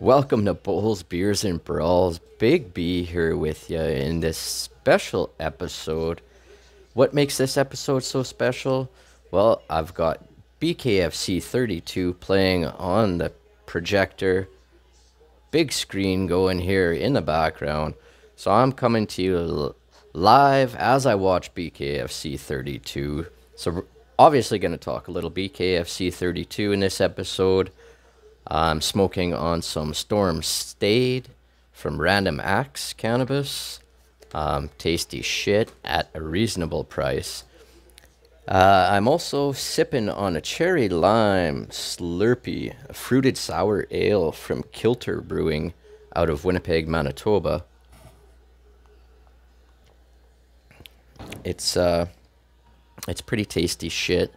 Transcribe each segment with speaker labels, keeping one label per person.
Speaker 1: Welcome to Bowls, Beers, and Brawls. Big B here with you in this special episode. What makes this episode so special? Well, I've got BKFC 32 playing on the projector. Big screen going here in the background. So I'm coming to you live as I watch BKFC 32. So we're obviously going to talk a little BKFC 32 in this episode. I'm smoking on some Storm Stayed from Random Acts Cannabis. Tasty shit at a reasonable price. I'm also sipping on a cherry lime Slurpee, a fruited sour ale from Kilter Brewing out of Winnipeg, Manitoba. It's pretty tasty shit.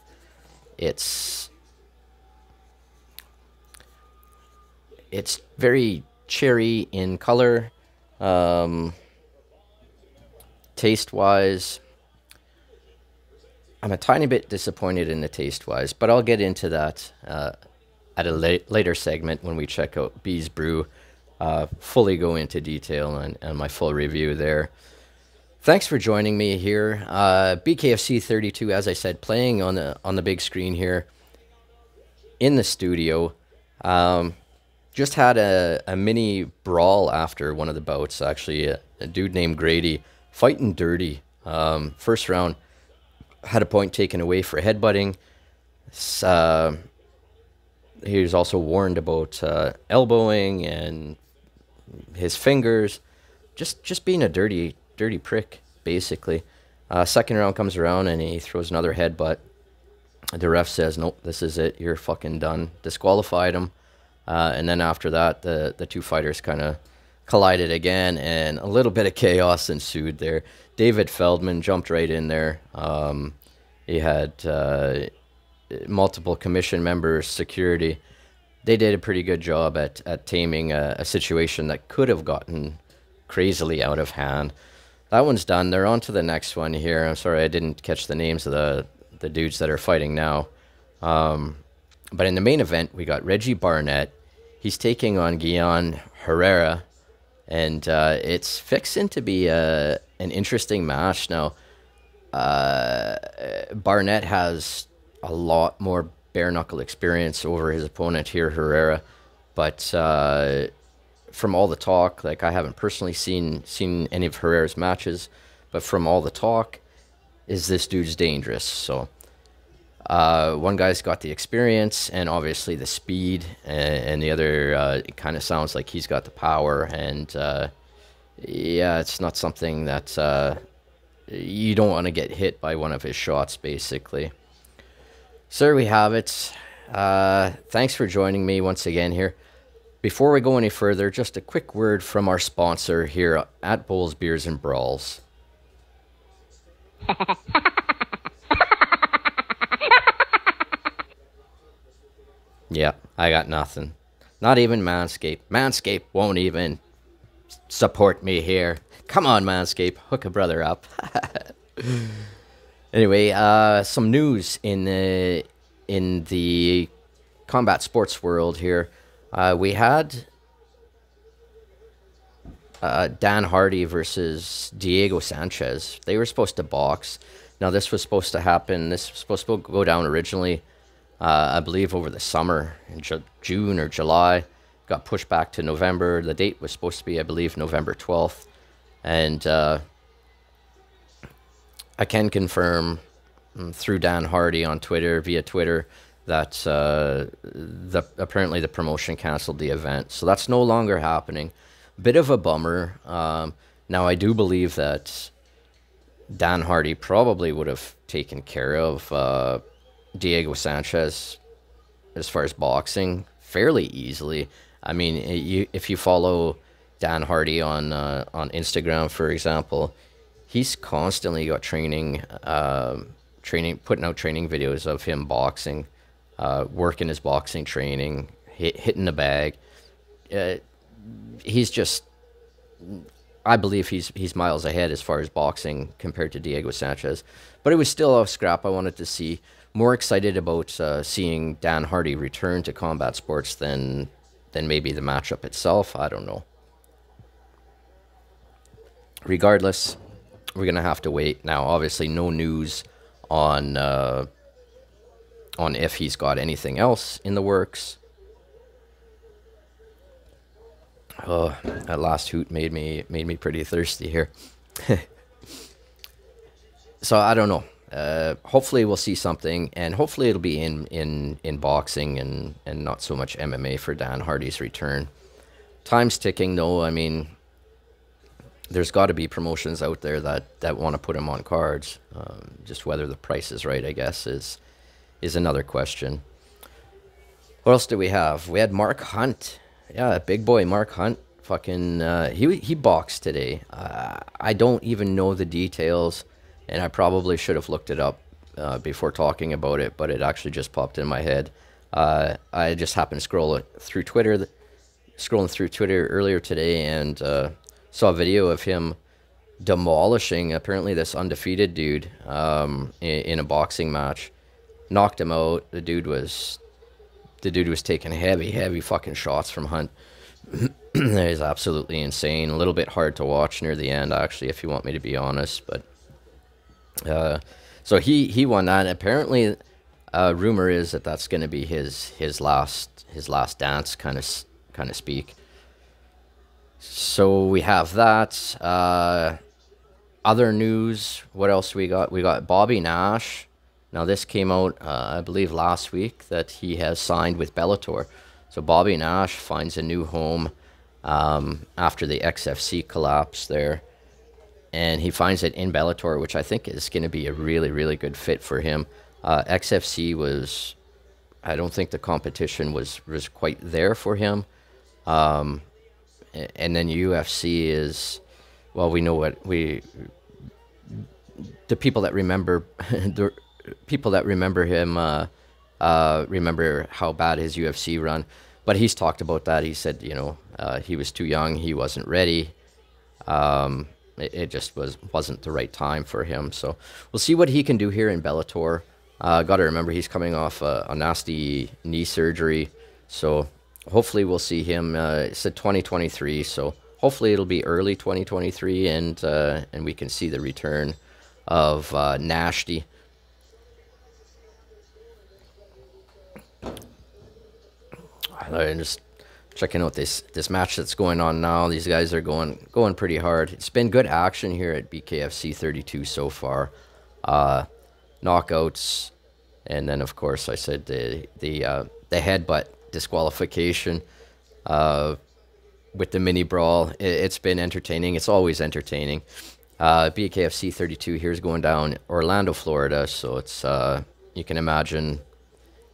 Speaker 1: It's very cherry in color. Taste-wise, I'm a tiny bit disappointed in the taste-wise, but I'll get into that at a later segment when we check out B's Brew. Fully go into detail and my full review there. Thanks for joining me here. BKFC 32, as I said, playing on the big screen here in the studio. Just had a mini brawl after one of the bouts, actually. A dude named Grady, fighting dirty. First round, had a point taken away for headbutting. He was also warned about elbowing and his fingers. Just being a dirty prick, basically. Second round comes around and he throws another headbutt. The ref says, nope, this is it. You're fucking done. Disqualified him. And then after that, the two fighters kind of collided again, and a little bit of chaos ensued there. David Feldman jumped right in there. He had multiple commission members, security. They did a pretty good job at taming a situation that could have gotten crazily out of hand. That one's done. They're on to the next one here. I'm sorry I didn't catch the names of the dudes that are fighting now. But in the main event, we got Reggie Barnett. He's taking on Geane Herrera, and it's fixing to be an interesting match. Now, Barnett has a lot more bare-knuckle experience over his opponent here, Herrera, but from all the talk, like I haven't personally seen any of Herrera's matches, but from all the talk, is this dude's dangerous, so... one guy's got the experience and obviously the speed, and the other, it kind of sounds like he's got the power, and yeah, it's not something that you don't want to get hit by one of his shots, basically. So there we have it. Thanks for joining me once again here. Before we go any further, just a quick word from our sponsor here at Bowls, Beers, and Brawls. Yeah, I got nothing. Not even Manscaped. Manscaped won't even support me here. Come on, Manscaped. Hook a brother up. Anyway, some news in the combat sports world here. We had Dan Hardy versus Diego Sanchez. They were supposed to box. Now, this was supposed to happen. This was supposed to go down originally, I believe, over the summer, in June or July. Got pushed back to November. The date was supposed to be, I believe, November 12th. And I can confirm through Dan Hardy on Twitter, via Twitter, that apparently the promotion canceled the event. So that's no longer happening. Bit of a bummer. Now, I do believe that Dan Hardy probably would have taken care of Diego Sanchez as far as boxing fairly easily. I mean, if you follow Dan Hardy on Instagram, for example, he's constantly got training, putting out training videos of him boxing, working his boxing training, hitting the bag. He's just, I believe he's miles ahead as far as boxing compared to Diego Sanchez. But it was still a scrap I wanted to see. More excited about seeing Dan Hardy return to combat sports than than maybe the matchup itself. I don't know. Regardless, we're gonna have to wait. Now, obviously, no news on if he's got anything else in the works. Oh, that last hoot made me pretty thirsty here. So I don't know. Hopefully we'll see something, and hopefully it'll be in boxing and not so much MMA for Dan Hardy's return. Time's ticking, though. I mean, there's got to be promotions out there that want to put him on cards. Just whether the price is right, I guess, is another question. What else do we have? We had Mark Hunt. Yeah, big boy Mark Hunt. Fucking, he boxed today. I don't even know the details, and I probably should have looked it up before talking about it, but it actually just popped in my head. I just happened to scrolling through Twitter earlier today, and saw a video of him demolishing apparently this undefeated dude in a boxing match. Knocked him out. The dude was taking heavy fucking shots from Hunt. That is absolutely insane. A little bit hard to watch near the end, actually, if you want me to be honest. But so he won that. And apparently, rumor is that that's going to be his last dance, kind of speak. So we have that. Other news. What else we got? We got Bobby Nash. Now this came out, I believe, last week, that he has signed with Bellator. So Bobby Nash finds a new home after the XFC collapse there. And he finds it in Bellator, which I think is going to be a really, really good fit for him. XFC was, I don't think the competition was quite there for him. And then UFC is, well, we know what the people that remember the people that remember him remember how bad his UFC run. But he's talked about that. He said, he was too young. He wasn't ready. It just wasn't the right time for him. So we'll see what he can do here in Bellator. Got to remember, he's coming off a nasty knee surgery. So hopefully we'll see him. It said 2023. So hopefully it'll be early 2023, and we can see the return of Nashty. I'm just checking out this match that's going on now. These guys are going pretty hard. It's been good action here at BKFC 32 so far. Knockouts, and then of course I said the headbutt disqualification with the mini brawl. It's been entertaining. It's always entertaining. BKFC 32 here's going down Orlando, Florida. So it's you can imagine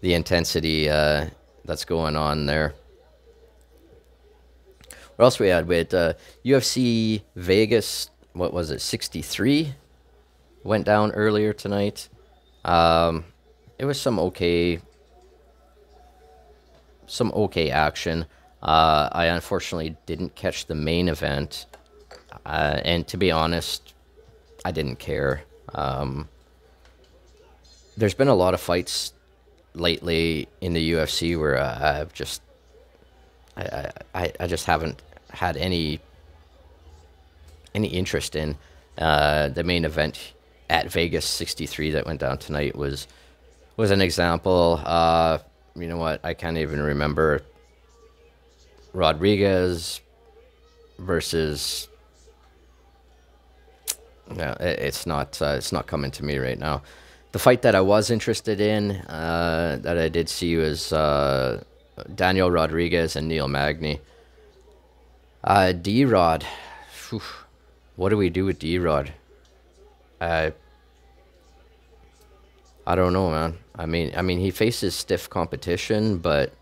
Speaker 1: the intensity that's going on there. What else we had? We had UFC Vegas, what was it, 63? Went down earlier tonight. It was some okay action. I unfortunately didn't catch the main event. And to be honest, I didn't care. There's been a lot of fights lately in the UFC where I've just I just haven't had any interest in. The main event at Vegas 63 that went down tonight was an example. You know what? I can't even remember. Rodriguez versus. No, it's not coming to me right now. The fight that I was interested in, that I did see, was Daniel Rodriguez and Neil Magny. D-Rod. What do we do with D-Rod? I don't know, man. I mean, he faces stiff competition, but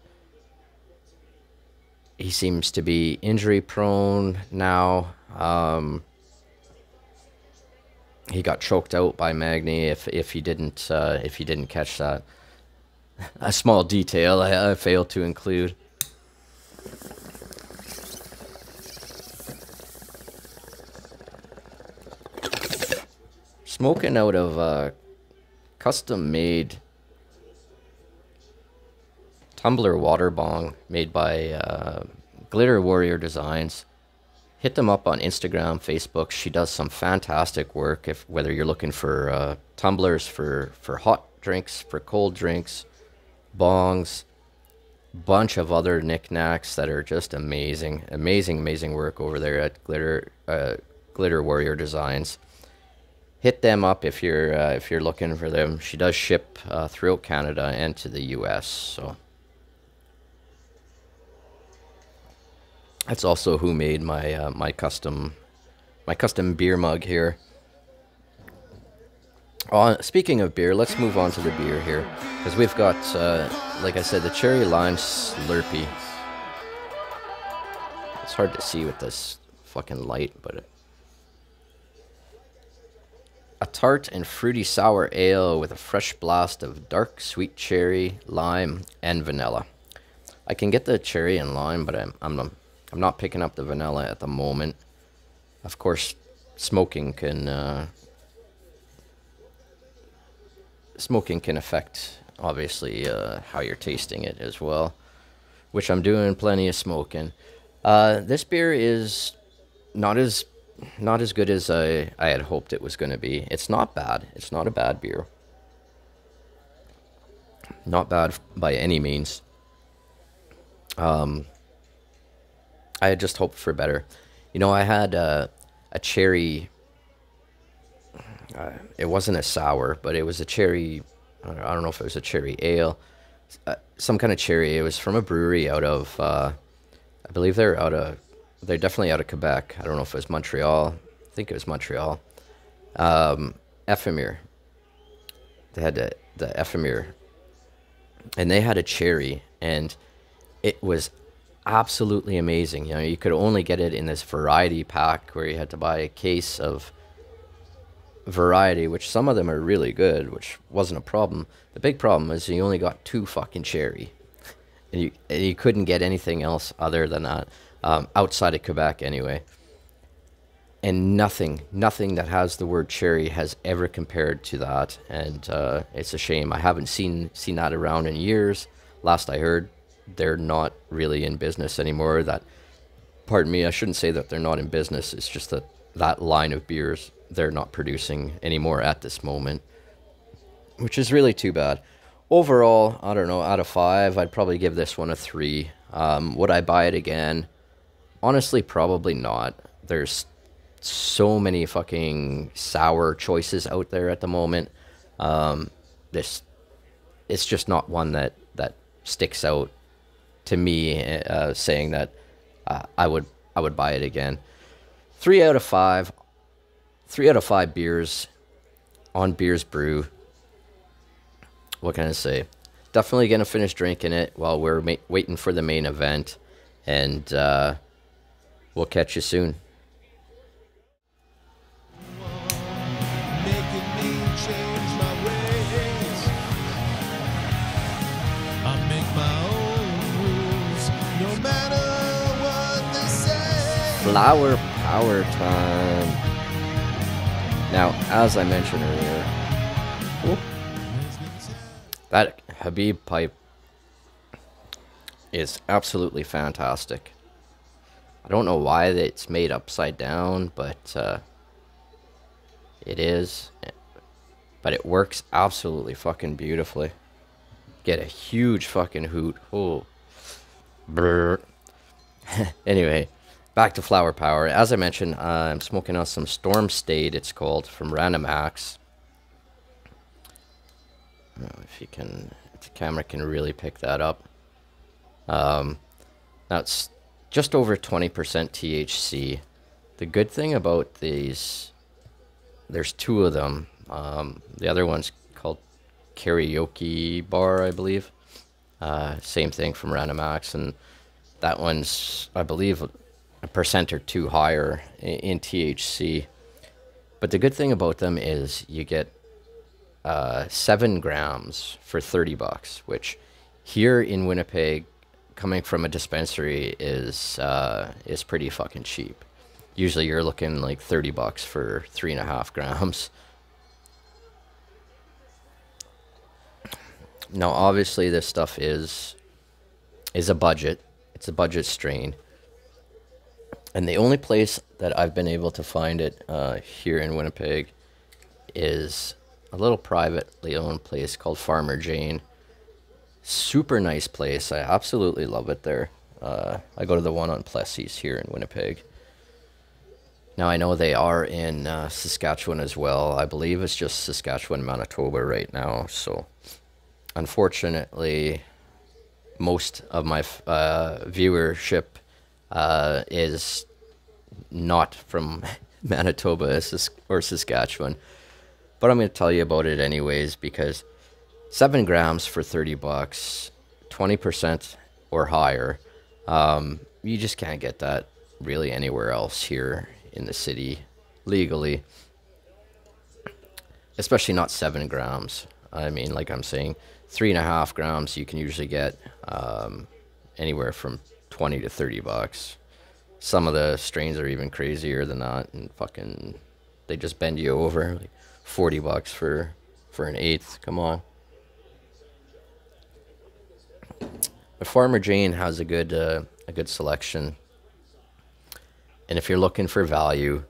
Speaker 1: he seems to be injury prone now. He got choked out by Magny. If he didn't catch that, a small detail I failed to include. Smoking out of custom-made tumbler water bong made by Glitter Warrior Designs. Hit them up on Instagram, Facebook. She does some fantastic work. If whether you're looking for tumblers for hot drinks, for cold drinks, bongs, bunch of other knickknacks that are just amazing, amazing work over there at Glitter Warrior Designs. Hit them up if you're looking for them. She does ship throughout Canada and to the U.S. So that's also who made my my custom beer mug here. Speaking of beer, let's move on to the beer here, because we've got, like I said, the cherry lime Slurpee. It's hard to see with this fucking light, but a tart and fruity sour ale with a fresh blast of dark sweet cherry, lime, and vanilla. I can get the cherry and lime, but I'm not picking up the vanilla at the moment. Of course, smoking can affect, obviously, how you're tasting it as well, which I'm doing plenty of smoking. This beer is not as good as I had hoped it was going to be. It's not bad. It's not a bad beer. Not bad by any means. I had just hoped for better. You know, I had a cherry. It wasn't a sour, but it was a cherry. I don't know if it was a cherry ale, some kind of cherry. It was from a brewery out of, I believe they're definitely out of Quebec. I don't know if it was Montreal. I think it was Montreal. Ephemere. They had the Ephemere, and they had a cherry, and it was absolutely amazing. You know, you could only get it in this variety pack where you had to buy a case of variety, which some of them are really good, which wasn't a problem. The big problem is you only got 2 fucking cherry, and you couldn't get anything else other than that, outside of Quebec anyway. And nothing that has the word cherry has ever compared to that, and it's a shame. I haven't seen that around in years. Last I heard, they're not really in business anymore. Pardon me, I shouldn't say that they're not in business. It's just that line of beers they're not producing anymore at this moment, which is really too bad. Overall, I don't know, out of 5, I'd probably give this one a 3. Would I buy it again? Honestly, probably not. There's so many fucking sour choices out there at the moment. It's just not one that sticks out to me, saying that I would buy it again. 3 out of 5. 3 out of 5 beers on Beers Brew. What can I say? Definitely gonna finish drinking it while we're waiting for the main event, and we'll catch you soon. Flower power time. Now, as I mentioned earlier, that Habib pipe is absolutely fantastic. I don't know why it's made upside down, but it is. But it works absolutely fucking beautifully. Get a huge fucking hoot. Oh. Brr. Anyway, back to Flower Power. As I mentioned, I'm smoking on some Storm Stayed, it's called, from Random Acts. I don't know if the camera can really pick that up. Now it's just over 20% THC. The good thing about these, there's 2 of them. The other one's called Karaoke Bar, I believe. Same thing from Random Acts, and that one's, I believe, a percent or 2 higher in THC. But the good thing about them is you get 7 grams for $30, which here in Winnipeg, coming from a dispensary, is pretty fucking cheap. Usually you're looking like $30 for 3.5 grams. Now, obviously, this stuff is is a budget. It's a budget strain. And the only place that I've been able to find it here in Winnipeg is a little privately owned place called Farmer Jane. Super nice place. I absolutely love it there. I go to the one on Plessis here in Winnipeg. Now, I know they are in Saskatchewan as well. I believe it's just Saskatchewan, Manitoba right now. So, unfortunately, most of my viewership is not from Manitoba or Saskatchewan. But I'm going to tell you about it anyways, because 7 grams for 30 bucks, 20% or higher, you just can't get that really anywhere else here in the city legally, especially not 7 grams. I mean, like I'm saying, 3.5 grams you can usually get anywhere from 20 to 30 bucks. Some of the strains are even crazier than that, and fucking they just bend you over, like 40 bucks for an eighth. Come on. But Farmer Jane has a good selection. And if you're looking for value,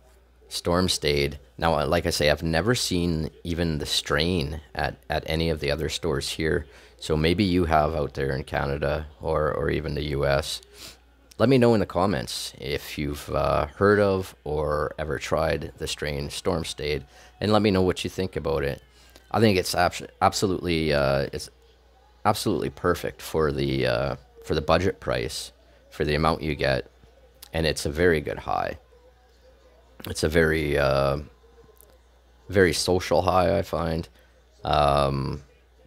Speaker 1: Storm Stayed. Now, like I say, I've never seen even the strain at any of the other stores here. So maybe you have out there in Canada or even the US. Let me know in the comments if you've heard of or ever tried the strain Storm Stayed, and let me know what you think about it. I think it's absolutely perfect for the budget price, for the amount you get, and it's a very good high. It's a very very social high, I find.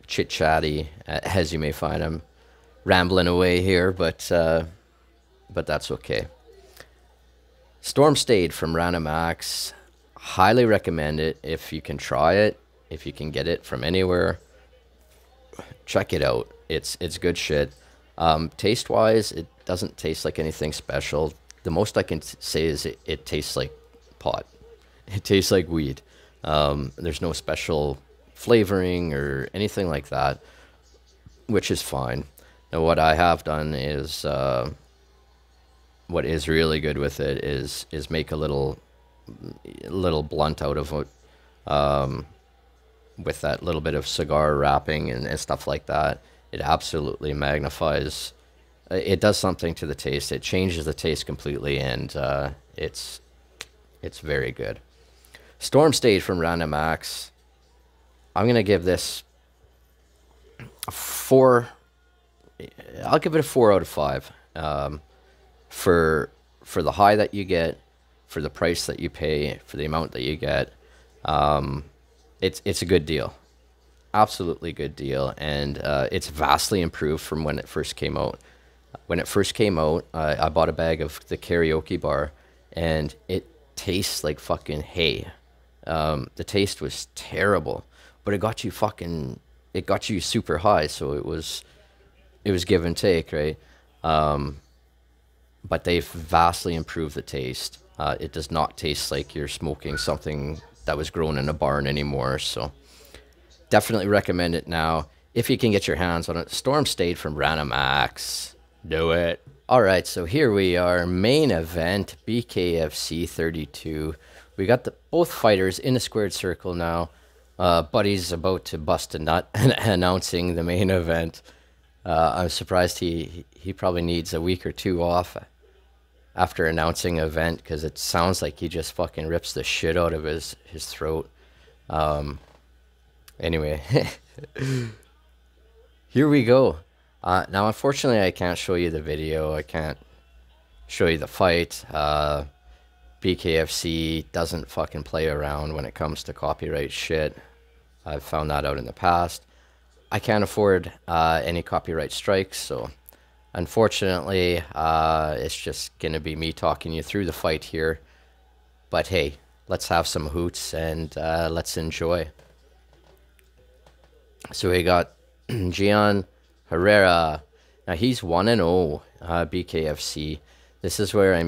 Speaker 1: Chit chatty, as you may find. I'm rambling away here, but that's okay. Storm Stayed from Random Acts. Highly recommend it if you can try it, if you can get it from anywhere. Check it out. It's good shit. Taste wise, it doesn't taste like anything special. The most I can say is it tastes like pot. It tastes like weed. There's no special flavoring or anything like that, which is fine. Now, what I have done is what is really good with it is make a little blunt out of it, with that little bit of cigar wrapping and stuff like that. It absolutely magnifies. It does something to the taste. It changes the taste completely, and it's very good. Storm Stayed from Random Acts. I'm gonna give this a 4. I'll give it a 4 out of 5. For the high that you get, for the price that you pay, for the amount that you get, it's a good deal. Absolutely good deal, and it's vastly improved from when it first came out. When it first came out, I bought a bag of the karaoke bar, and it tastes like fucking hay. The taste was terrible, but it got you super high, so it was give and take, right? But they've vastly improved the taste. It does not taste like you're smoking something that was grown in a barn anymore, so definitely recommend it now if you can get your hands on it. Storm Stayed from Random Acts. Do it. All right, so here we are, main event, BKFC 32. We got both fighters in a squared circle now. Buddy's about to bust a nut announcing the main event. I'm surprised he probably needs a week or 2 off after announcing an event, because it sounds like he just fucking rips the shit out of his throat. Anyway, here we go. Now, unfortunately, I can't show you the video. I can't show you the fight. BKFC doesn't fucking play around when it comes to copyright shit. I've found that out in the past. I can't afford any copyright strikes, so unfortunately, it's just going to be me talking you through the fight here. But hey, let's have some hoots and let's enjoy. So we got Geane Herrera. Now, he's 1-0, BKFC. This is where, I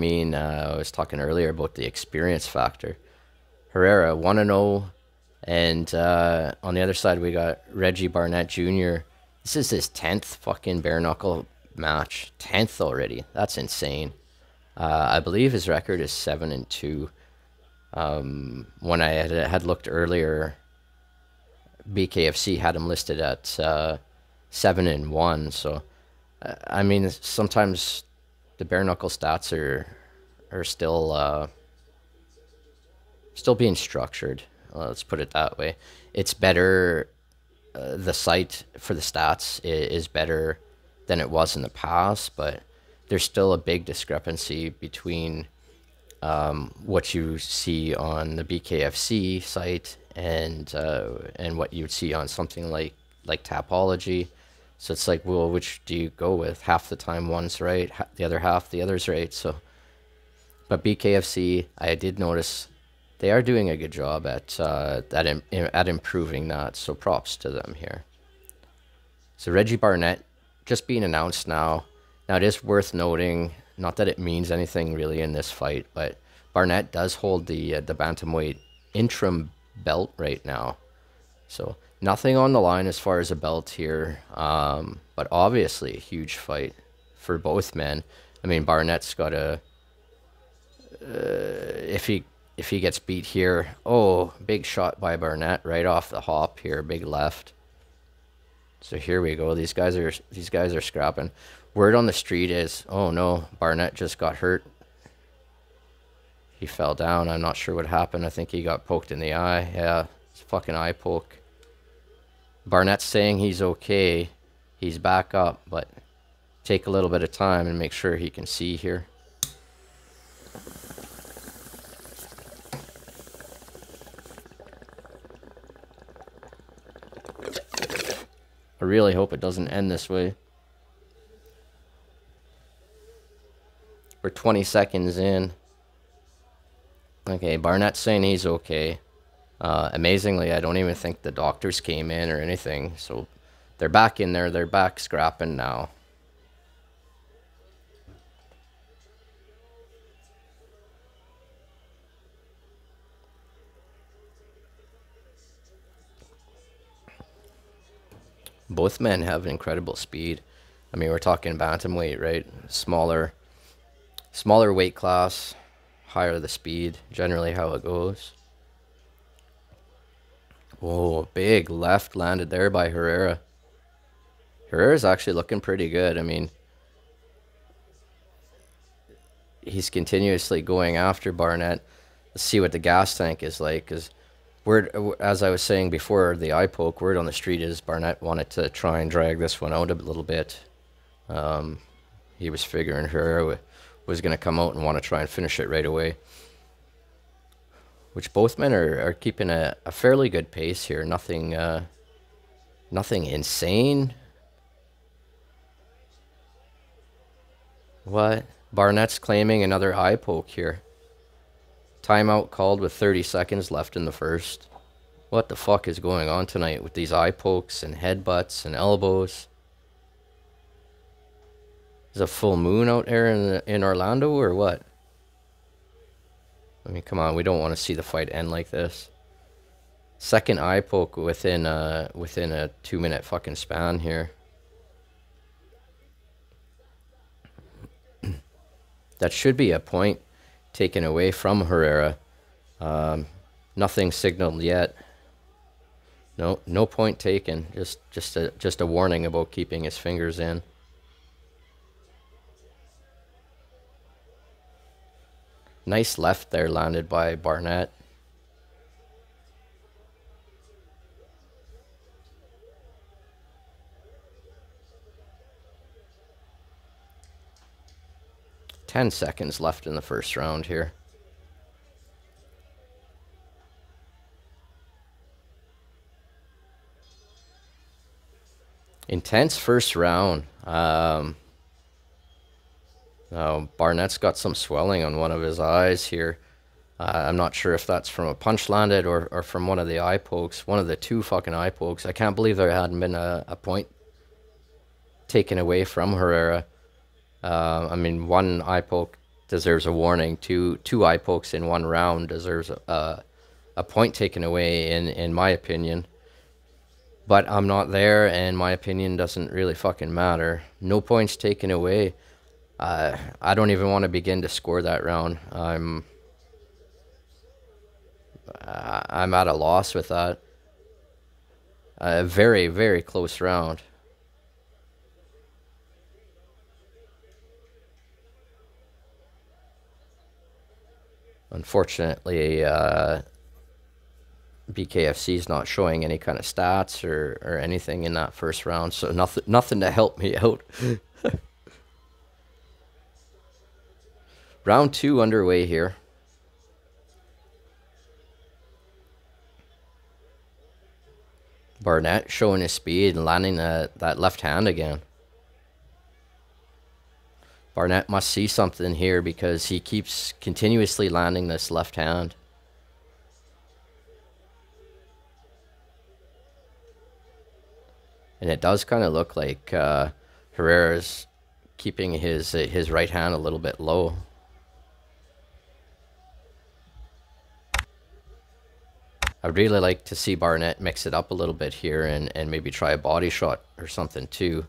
Speaker 1: was talking earlier about the experience factor. Herrera, 1-0. And on the other side, we got Reggie Barnett Jr. This is his 10th fucking bare knuckle match. 10th already. That's insane. I believe his record is 7-2. When I had looked earlier, BKFC had him listed at 7-1. So, I mean, sometimes the bare knuckle stats are still being structured. Let's put it that way. It's better. The site for the stats is better than it was in the past, but there's still a big discrepancy between what you see on the BKFC site and what you'd see on something like Tapology. So it's like, well, which do you go with? Half the time one's right, the other half the other's right. So, but BKFC, I did notice they are doing a good job at improving that. So props to them here. So Reggie Barnett just being announced now. Now it is worth noting, not that it means anything really in this fight, but Barnett does hold the bantamweight interim belt right now. So nothing on the line as far as a belt here, but obviously a huge fight for both men. I mean, Barnett's got a if he gets beat here, oh, big shot by Barnett right off the hop here, big left. So here we go. These guys are scrapping. Word on the street is, oh no, Barnett just got hurt. He fell down. I'm not sure what happened. I think he got poked in the eye. Yeah, it's a fucking eye poke. Barnett's saying he's okay. He's back up, but take a little bit of time and make sure he can see here. I really hope it doesn't end this way. We're 20 seconds in. Okay, Barnett's saying he's okay. Amazingly, I don't even think the doctors came in or anything. So they're back in there. They're back scrapping now. Both men have incredible speed. I mean, we're talking bantamweight, right? Smaller weight class, higher the speed, generally how it goes. Whoa, big left landed there by Herrera. Herrera's actually looking pretty good. I mean, he's continuously going after Barnett. Let's see what the gas tank is like, because word, as I was saying before, the eye poke, word on the street is Barnett wanted to try and drag this one out a little bit. He was figuring Herrera was going to come out and want to try and finish it right away. Which both men are keeping a fairly good pace here. Nothing insane. What? Barnett's claiming another eye poke here. Timeout called with 30 seconds left in the first. What the fuck is going on tonight with these eye pokes and headbutts and elbows? Is a full moon out there in Orlando or what? I mean, come on, we don't want to see the fight end like this. Second eye poke within a 2-minute fucking span here. That should be a point taken away from Herrera. Nothing signaled yet. No point taken. Just a warning about keeping his fingers in. Nice left there landed by Barnett. Ten seconds left in the first round here. Intense first round. Barnett's got some swelling on one of his eyes here. I'm not sure if that's from a punch landed or from one of the eye pokes. One of the two fucking eye pokes. I can't believe there hadn't been a point taken away from Herrera. I mean, one eye poke deserves a warning. Two eye pokes in one round deserves a point taken away, in my opinion. But I'm not there, and my opinion doesn't really fucking matter. No points taken away. I don't even want to begin to score that round. I'm at a loss with that. A very, very close round. Unfortunately, BKFC is not showing any kind of stats or anything in that first round, so nothing to help me out. Round 2 underway here. Barnett showing his speed and landing that left hand again. Barnett must see something here because he keeps continuously landing this left hand. And it does kind of look like Herrera's keeping his right hand a little bit low. I'd really like to see Barnett mix it up a little bit here and maybe try a body shot or something too,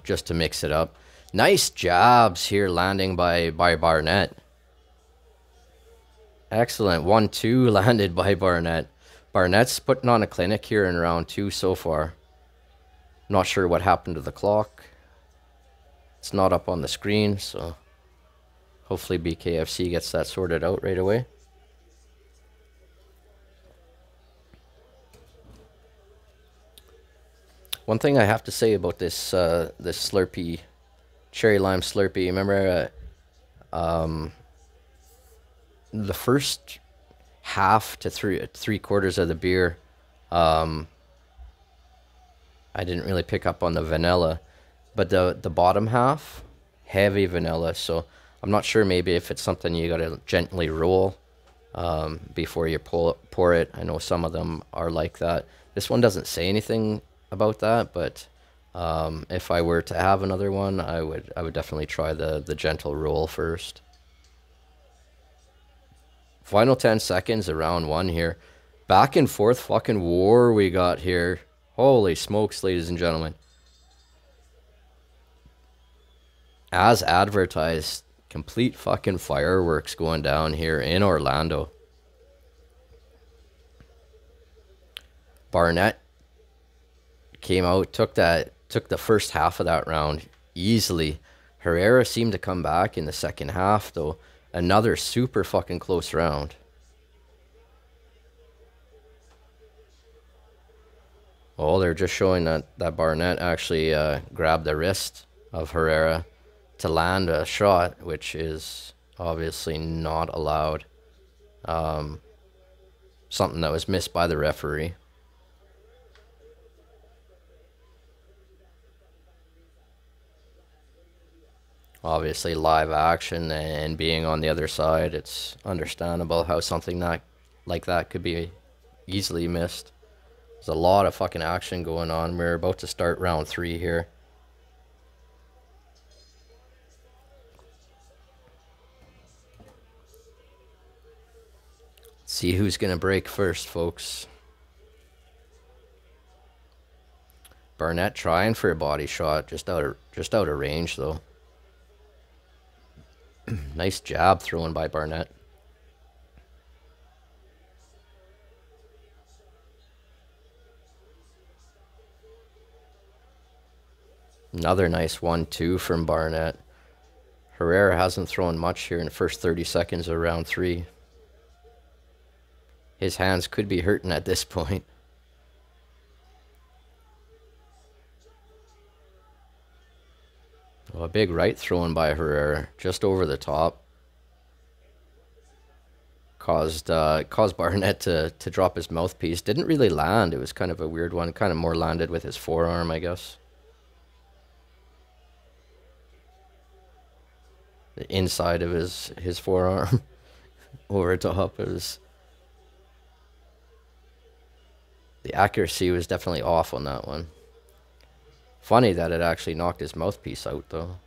Speaker 1: just to mix it up. Nice jabs here landing by Barnett. Excellent. 1-2 landed by Barnett. Barnett's putting on a clinic here in round 2 so far. Not sure what happened to the clock. It's not up on the screen, so hopefully BKFC gets that sorted out right away. One thing I have to say about this this Slurpee, cherry lime Slurpee, remember the first half to three quarters of the beer, I didn't really pick up on the vanilla, but the bottom half, heavy vanilla. So I'm not sure, maybe if it's something you gotta gently roll before you pour it. I know some of them are like that. This one doesn't say anything about that, but if I were to have another one, I would definitely try the gentle roll first. Final 10 seconds of round 1 here. Back and forth fucking war we got here. Holy smokes, ladies and gentlemen. As advertised, complete fucking fireworks going down here in Orlando. Barnett came out, took the first half of that round easily. Herrera seemed to come back in the second half though. Another super fucking close round. Oh, they're just showing that Barnett actually grabbed the wrist of Herrera to land a shot, which is obviously not allowed. Something that was missed by the referee. Obviously live action and being on the other side, it's understandable how something like that could be easily missed. There's a lot of fucking action going on. We're about to start round 3 here. Let's see who's gonna break first, folks. Barnett trying for a body shot, just out of range though. Nice jab thrown by Barnett. Another nice 1-2 from Barnett. Herrera hasn't thrown much here in the first 30 seconds of round 3. His hands could be hurting at this point. Oh, a big right thrown by Herrera, just over the top. Caused Barnett to drop his mouthpiece. Didn't really land. It was kind of a weird one. Kind of more landed with his forearm, I guess. The inside of his forearm over top. It was, the accuracy was definitely off on that one. Funny that it actually knocked his mouthpiece out though.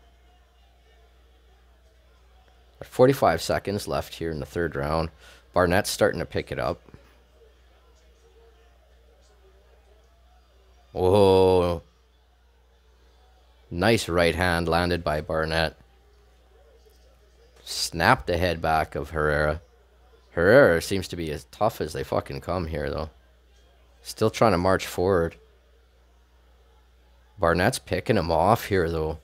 Speaker 1: 45 seconds left here in the third round. Barnett's starting to pick it up. Oh, nice right hand landed by Barnett. Snapped the head back of Herrera. Herrera seems to be as tough as they fucking come here, though. Still trying to march forward. Barnett's picking him off here, though.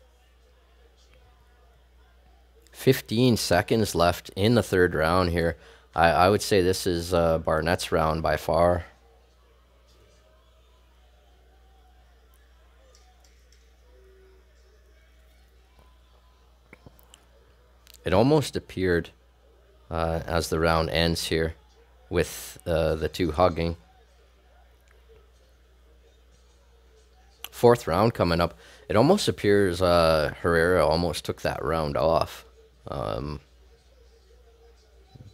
Speaker 1: 15 seconds left in the third round here. I would say this is Barnett's round by far. It almost appeared as the round ends here with the two hugging. Fourth round coming up. It almost appears Herrera almost took that round off.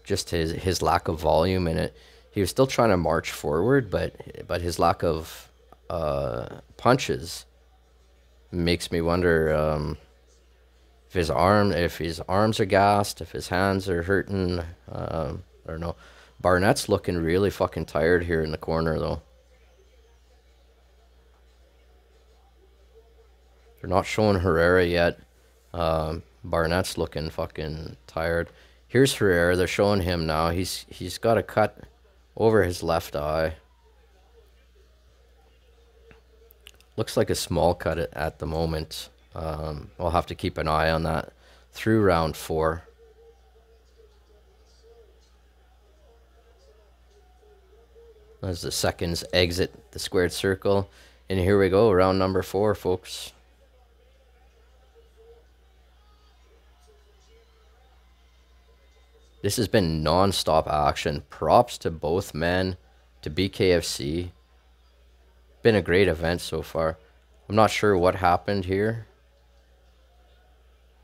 Speaker 1: Just his lack of volume in it. He was still trying to march forward, but his lack of punches makes me wonder if his arms are gassed, if his hands are hurting. I don't know. Barnett's looking really fucking tired here in the corner, though. They're not showing Herrera yet. Barnett's looking fucking tired. Here's Herrera. They're showing him now. He's got a cut over his left eye. Looks like a small cut at the moment. I'll have to keep an eye on that through round 4. As the seconds exit the squared circle. And here we go, round number 4, folks. This has been non-stop action. Props to both men, to BKFC. Been a great event so far. I'm not sure what happened here.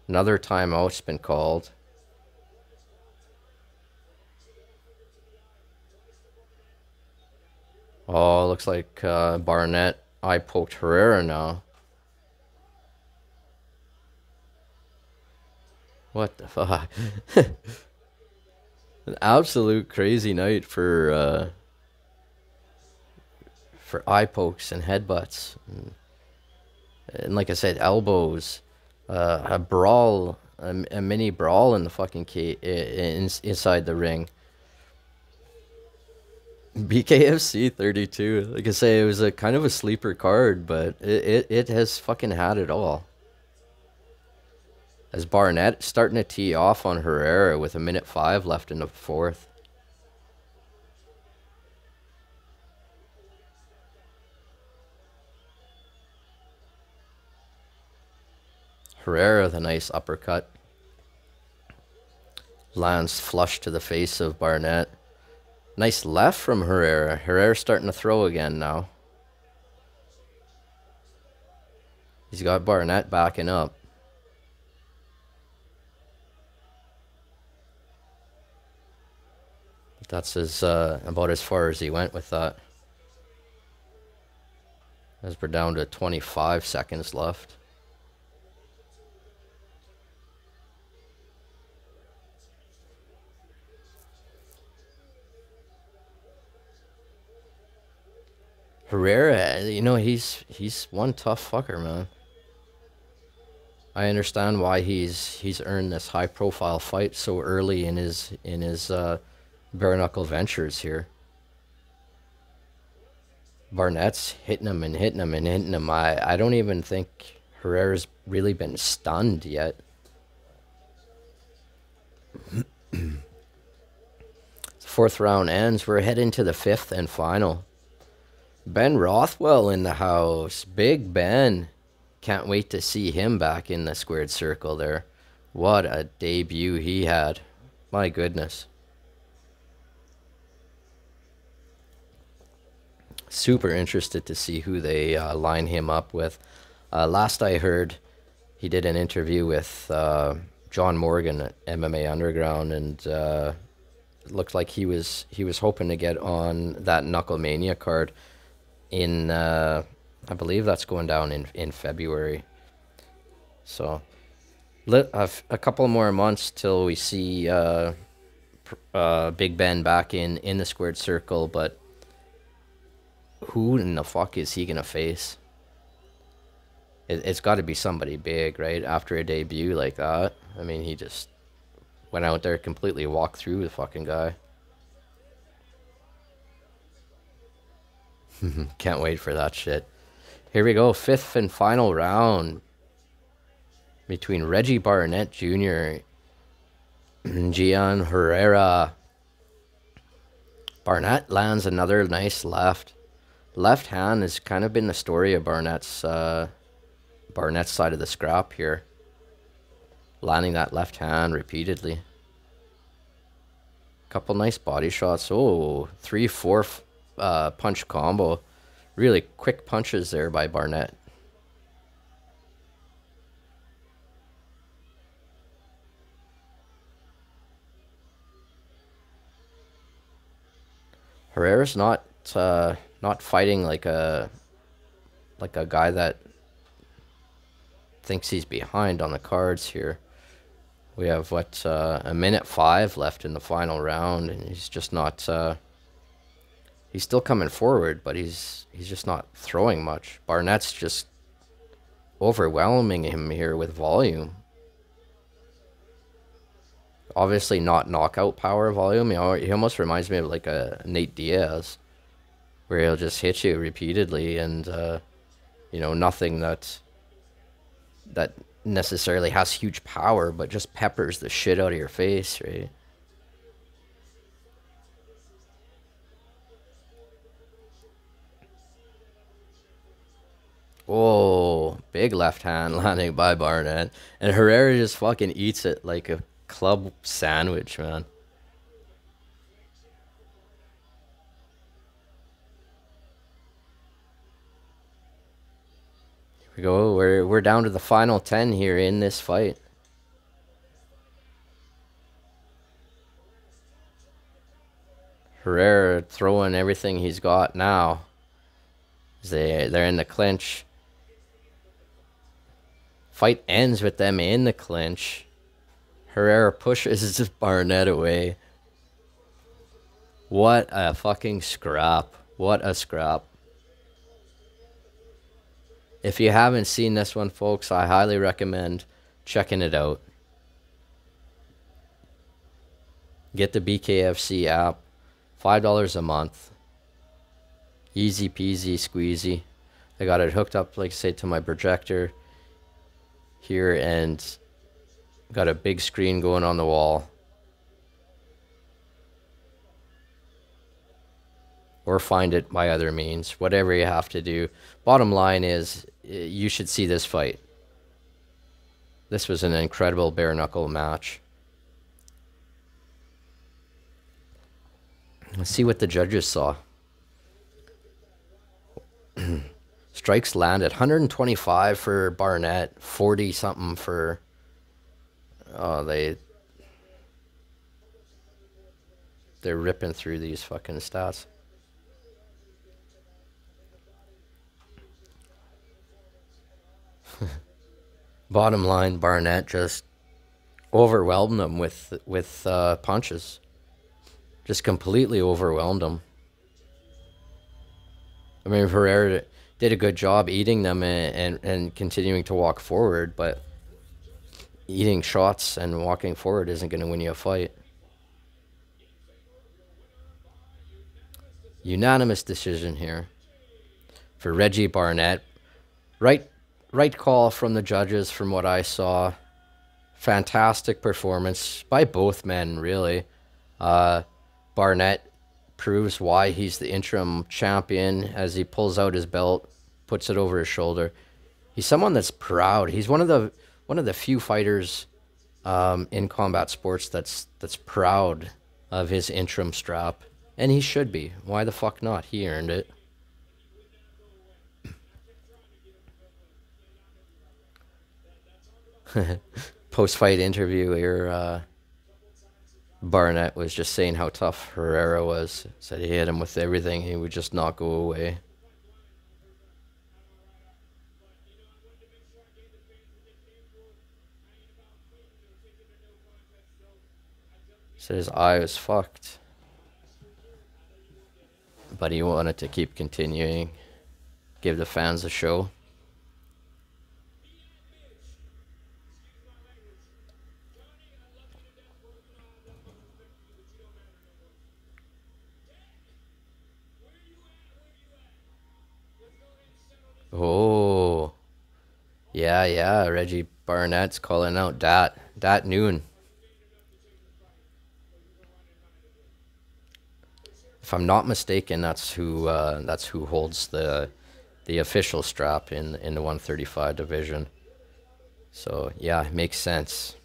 Speaker 1: Another timeout's been called. Oh, looks like Barnett eye-poked Herrera now. What the fuck? An absolute crazy night for eye pokes and headbutts, and like I said, elbows, a brawl, a mini brawl in the fucking inside the ring. BKFC 32. Like I say, it was a kind of a sleeper card, but it has fucking had it all. As Barnett starting to tee off on Herrera with 1:05 left in the fourth. Herrera with a nice uppercut. Lands flush to the face of Barnett. Nice left from Herrera. Herrera starting to throw again now. He's got Barnett backing up. That's about as far as he went with that. As we're down to 25 seconds left. Herrera, you know, he's one tough fucker, man. I understand why he's earned this high profile fight so early in his bare knuckle ventures here. Barnett's hitting him and hitting him and hitting him. I don't even think Herrera's really been stunned yet. Fourth round ends. We're heading to the fifth and final. Ben Rothwell in the house. Big Ben. Can't wait to see him back in the squared circle there. What a debut he had. My goodness. Super interested to see who they line him up with. Last I heard, he did an interview with John Morgan at MMA Underground, and it looked like he was hoping to get on that Knucklemania card in I believe that's going down in February. So a couple more months till we see Big Ben back in the squared circle, but Who in the fuck is he gonna face? It's got to be somebody big, right? After a debut like that. I mean, he just went out there, completely walked through the fucking guy. Can't wait for that shit. Here we go, 5th and final round between Reggie Barnett Jr. and Geane Herrera. Barnett lands another nice left. Left hand has kind of been the story of Barnett's side of the scrap here. Landing that left hand repeatedly. Couple nice body shots. Oh, 3-4 punch combo. Really quick punches there by Barnett. Herrera's not fighting like a guy that thinks he's behind on the cards here. We have what, a minute 5 left in the final round, and he's just not. He's still coming forward, but he's just not throwing much. Barnett's just overwhelming him here with volume. Obviously not knockout power volume. You know, he almost reminds me of like a Nate Diaz, where he'll just hit you repeatedly, and you know, nothing that necessarily has huge power, but just peppers the shit out of your face, right? Oh, big left hand landing by Barnett. And Herrera just fucking eats it like a club sandwich, man. Here we go. We're down to the final 10 here in this fight. Herrera throwing everything he's got now. They're in the clinch. Fight ends with them in the clinch. Herrera pushes Barnett away. What a fucking scrap. What a scrap. If you haven't seen this one, folks, I highly recommend checking it out. Get the BKFC app. $5 a month. Easy peasy squeezy. I got it hooked up, like I say, to my projector here, and got a big screen going on the wall. Or find it by other means, whatever you have to do. Bottom line is, you should see this fight. This was an incredible bare knuckle match. Let's see what the judges saw. Strikes landed 125 for Barnett, 40 something for they're ripping through these fucking stats. Bottom line, Barnett just overwhelmed them with punches. Just completely overwhelmed them. I mean, Herrera did a good job eating them and continuing to walk forward, but eating shots and walking forward isn't going to win you a fight. Unanimous decision here for Reggie Barnett. Right call from the judges from what I saw. Fantastic performance by both men, really. Barnett proves why he's the interim champion as he pulls out his belt, puts it over his shoulder. He's someone that's proud. He's one of the few fighters in combat sports that's proud of his interim strap, and he should be. Why the fuck not? He earned it. Post-fight interview here, Barnett was just saying how tough Herrera was. Said he hit him with everything. He would just not go away. Said his eye was fucked. but he wanted to keep continuing, give the fans a show. Oh, yeah, Reggie Barnett's calling out Dat Noon. If I'm not mistaken, that's who holds the official strap in the 135 division. So yeah, makes sense.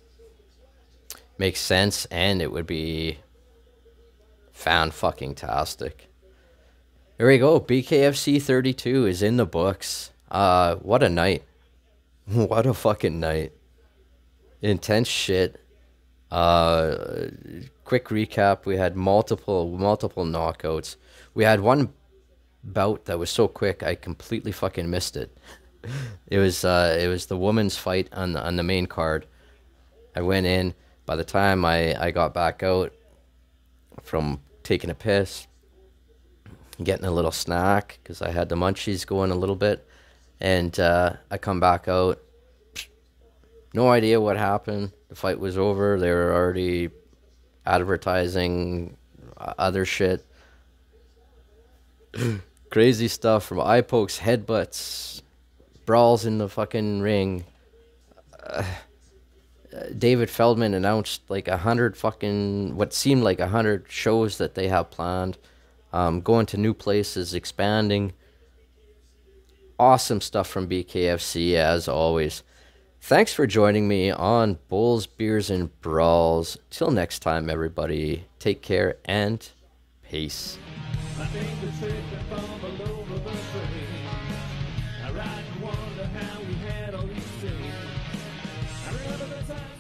Speaker 1: Makes sense, and it would be fan-fucking-tastic. There we go. BKFC 32 is in the books. What a night. What a fucking night. Intense shit. Quick recap. We had multiple knockouts. We had one bout that was so quick I completely fucking missed it. It was the women's fight on the main card. I went in. By the time I got back out from taking a piss, getting a little snack because I had the munchies going a little bit, and I come back out. No idea what happened. The fight was over. They were already advertising other shit. Crazy stuff from eye pokes, headbutts, brawls in the fucking ring. David Feldman announced like 100 fucking, what seemed like 100 shows that they have planned. Going to new places, expanding. Awesome stuff from BKFC as always. Thanks for joining me on Bowls, Beers, and Brawls. Till next time, everybody. Take care and peace. I think the trip that fumbled over the train. I ride and wonder how we had all these things. I remember the time.